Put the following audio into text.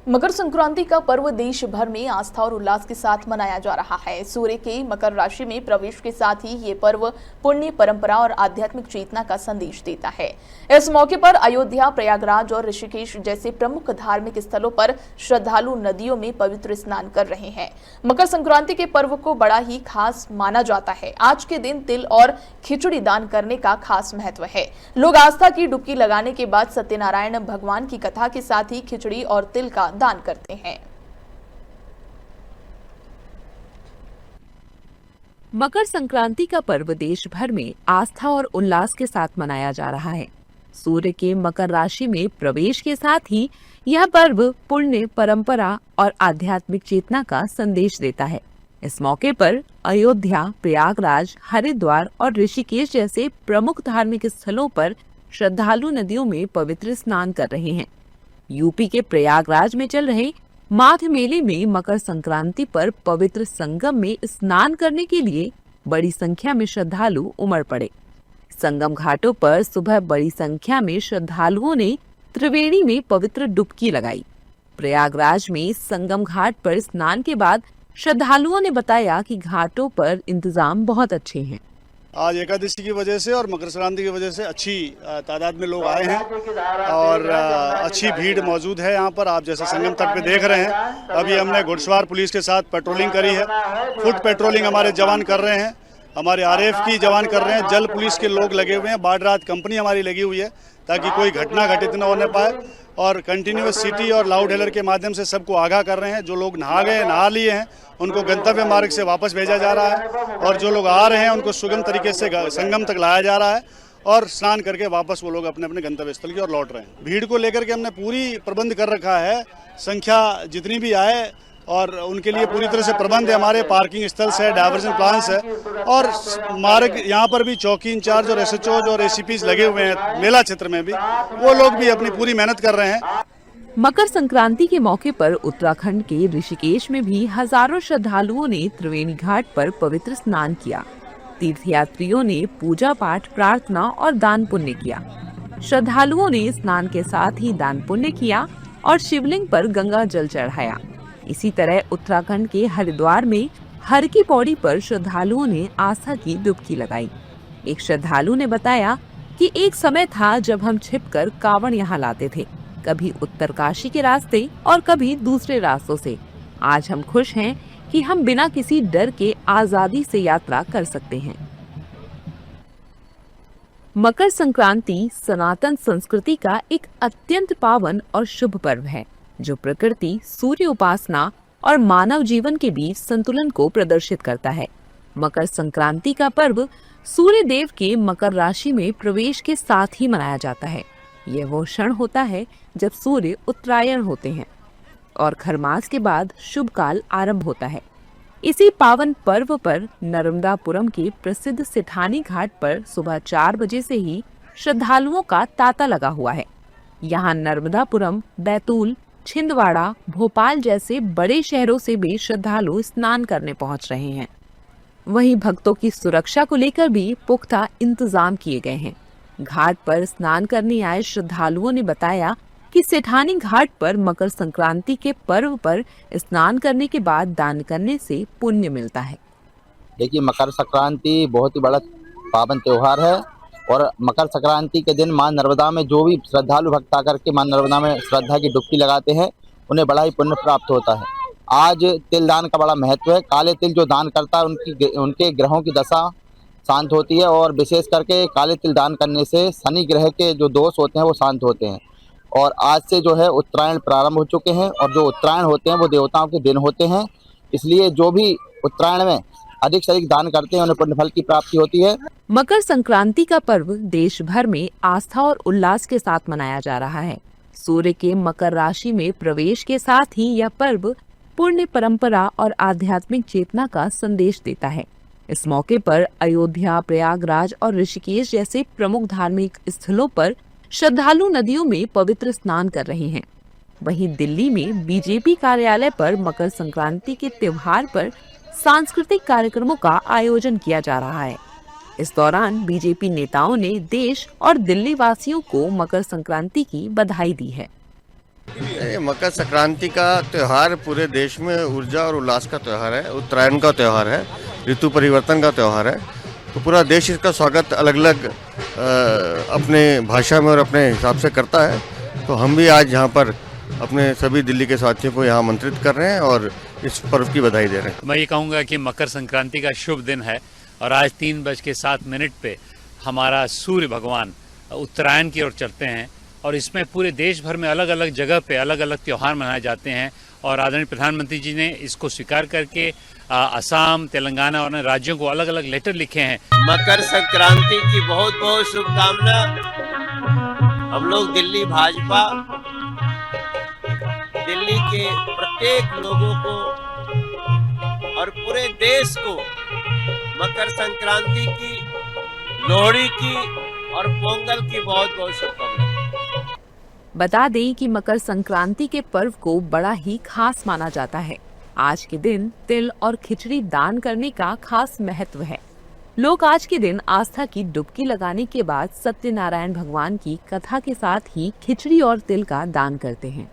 मकर संक्रांति का पर्व देश भर में आस्था और उल्लास के साथ मनाया जा रहा है। सूर्य के मकर राशि में प्रवेश के साथ ही ये पर्व पुण्य, परंपरा और आध्यात्मिक चेतना का संदेश देता है। इस मौके पर अयोध्या, प्रयागराज और ऋषिकेश जैसे प्रमुख धार्मिक स्थलों पर श्रद्धालु नदियों में पवित्र स्नान कर रहे हैं। मकर संक्रांति के पर्व को बड़ा ही खास माना जाता है। आज के दिन तिल और खिचड़ी दान करने का खास महत्व है। लोग आस्था की डुबकी लगाने के बाद सत्यनारायण भगवान की कथा के साथ ही खिचड़ी और तिल का दान करते हैं। मकर संक्रांति का पर्व देश भर में आस्था और उल्लास के साथ मनाया जा रहा है। सूर्य के मकर राशि में प्रवेश के साथ ही यह पर्व पुण्य, परंपरा और आध्यात्मिक चेतना का संदेश देता है। इस मौके पर अयोध्या, प्रयागराज, हरिद्वार और ऋषिकेश जैसे प्रमुख धार्मिक स्थलों पर श्रद्धालु नदियों में पवित्र स्नान कर रहे हैं। यूपी के प्रयागराज में चल रहे माघ मेले में मकर संक्रांति पर पवित्र संगम में स्नान करने के लिए बड़ी संख्या में श्रद्धालु उमड़ पड़े। संगम घाटों पर सुबह बड़ी संख्या में श्रद्धालुओं ने त्रिवेणी में पवित्र डुबकी लगाई। प्रयागराज में संगम घाट पर स्नान के बाद श्रद्धालुओं ने बताया कि घाटों पर इंतजाम बहुत अच्छे हैं। आज एकादशी की वजह से और मकर संक्रांति की वजह से अच्छी तादाद में लोग आए हैं और अच्छी भीड़ मौजूद है यहाँ पर। आप जैसे संगम तट पे देख रहे हैं, अभी हमने घुड़सवार पुलिस के साथ पेट्रोलिंग करी है। फुट पेट्रोलिंग हमारे जवान कर रहे हैं, हमारे आरएफ की जवान कर रहे हैं, जल पुलिस के लोग लगे हुए हैं, बाढ़ राहत कंपनी हमारी लगी हुई है ताकि कोई घटना घटित न होने पाए। और कंटिन्यूस सिटी और लाउड हेलर के माध्यम से सबको आगाह कर रहे हैं। जो लोग नहा लिए हैं उनको गंतव्य मार्ग से वापस भेजा जा रहा है और जो लोग आ रहे हैं उनको सुगम तरीके से संगम तक लाया जा रहा है और स्नान करके वापस वो लोग अपने अपने गंतव्य स्थल की ओर लौट रहे हैं। भीड़ को लेकर के हमने पूरी प्रबंध कर रखा है। संख्या जितनी भी आए और उनके लिए पूरी तरह से प्रबंध है। हमारे पार्किंग स्थल है, डायवर्जन प्लान्स है और मार्ग यहाँ पर भी चौकी इंचार्ज और एसएचओ और एसीपीज लगे हुए हैं। मेला क्षेत्र में भी वो लोग भी अपनी पूरी मेहनत कर रहे हैं। मकर संक्रांति के मौके पर उत्तराखंड के ऋषिकेश में भी हजारों श्रद्धालुओं ने त्रिवेणी घाट पर पवित्र स्नान किया। तीर्थयात्रियों ने पूजा पाठ, प्रार्थना और दान पुण्य किया। श्रद्धालुओं ने स्नान के साथ ही दान पुण्य किया और शिवलिंग पर गंगा जल चढ़ाया। इसी तरह उत्तराखंड के हरिद्वार में हर की पौड़ी पर श्रद्धालुओं ने आस्था की डुबकी लगाई। एक श्रद्धालु ने बताया कि एक समय था जब हम छिपकर कांवड़ यहाँ लाते थे, कभी उत्तरकाशी के रास्ते और कभी दूसरे रास्तों से। आज हम खुश हैं कि हम बिना किसी डर के आजादी से यात्रा कर सकते हैं। मकर संक्रांति सनातन संस्कृति का एक अत्यंत पावन और शुभ पर्व है जो प्रकृति, सूर्य उपासना और मानव जीवन के बीच संतुलन को प्रदर्शित करता है। मकर संक्रांति का पर्व सूर्य देव के मकर राशि में प्रवेश के साथ ही मनाया जाता है। यह वो क्षण होता है जब सूर्य उत्तरायण होते हैं और खरमास के बाद शुभ काल आरंभ होता है। इसी पावन पर्व पर नर्मदापुरम के प्रसिद्ध सेठानी घाट पर सुबह 4 बजे से ही श्रद्धालुओं का तांता लगा हुआ है। यहाँ नर्मदापुरम, बैतूल, छिंदवाड़ा, भोपाल जैसे बड़े शहरों से भी श्रद्धालु स्नान करने पहुंच रहे हैं। वहीं भक्तों की सुरक्षा को लेकर भी पुख्ता इंतजाम किए गए हैं। घाट पर स्नान करने आए श्रद्धालुओं ने बताया कि सेठानी घाट पर मकर संक्रांति के पर्व पर स्नान करने के बाद दान करने से पुण्य मिलता है। देखिए, मकर संक्रांति बहुत ही बड़ा पावन त्योहार है और मकर संक्रांति के दिन मां नर्मदा में जो भी श्रद्धालु भक्त आकर के मां नर्मदा में श्रद्धा की डुबकी लगाते हैं उन्हें बड़ा ही पुण्य प्राप्त होता है। आज तिल दान का बड़ा महत्व है। काले तिल जो दान करता है उनके ग्रहों की दशा शांत होती है और विशेष करके काले तिल दान करने से शनि ग्रह के जो दोष होते हैं वो शांत होते हैं। और आज से जो है उत्तरायण प्रारंभ हो चुके हैं और जो उत्तरायण होते हैं वो देवताओं के दिन होते हैं, इसलिए जो भी उत्तरायण में अधिक से अधिक दान करते हैं उन्हें पुण्य फल की प्राप्ति होती है। मकर संक्रांति का पर्व देश भर में आस्था और उल्लास के साथ मनाया जा रहा है। सूर्य के मकर राशि में प्रवेश के साथ ही यह पर्व पुण्य, परंपरा और आध्यात्मिक चेतना का संदेश देता है। इस मौके पर अयोध्या, प्रयागराज और ऋषिकेश जैसे प्रमुख धार्मिक स्थलों पर श्रद्धालु नदियों में पवित्र स्नान कर रहे हैं। वहीं दिल्ली में बीजेपी कार्यालय पर मकर संक्रांति के त्योहार पर सांस्कृतिक कार्यक्रमों का आयोजन किया जा रहा है। इस दौरान बीजेपी नेताओं ने देश और दिल्ली वासियों को मकर संक्रांति की बधाई दी है। ये मकर संक्रांति का त्यौहार पूरे देश में ऊर्जा और उल्लास का त्यौहार है, उत्तरायण का त्यौहार है, ऋतु परिवर्तन का त्यौहार है। तो पूरा देश इसका स्वागत अलग अलग अपने भाषा में और अपने हिसाब से करता है। तो हम भी आज यहाँ पर अपने सभी दिल्ली के साथियों को यहाँ आमंत्रित कर रहे हैं और इस पर्व की बधाई दे रहे हैं। मैं ये कहूँगा कि मकर संक्रांति का शुभ दिन है और आज 3:07 पे हमारा सूर्य भगवान उत्तरायण की ओर चलते हैं और इसमें पूरे देश भर में अलग अलग जगह पे अलग अलग त्यौहार मनाए जाते हैं और आदरणीय प्रधानमंत्री जी ने इसको स्वीकार करके असम, तेलंगाना और अन्य राज्यों को अलग अलग लेटर लिखे हैं। मकर संक्रांति की बहुत बहुत शुभकामना। हम लोग दिल्ली भाजपा दिल्ली के प्रत्येक लोगों को और पूरे देश को मकर संक्रांति की, लोहड़ी की और पोंगल की बहुत बहुत शुभकामनाएं। बता दें कि मकर संक्रांति के पर्व को बड़ा ही खास माना जाता है। आज के दिन तिल और खिचड़ी दान करने का खास महत्व है। लोग आज के दिन आस्था की डुबकी लगाने के बाद सत्यनारायण भगवान की कथा के साथ ही खिचड़ी और तिल का दान करते हैं।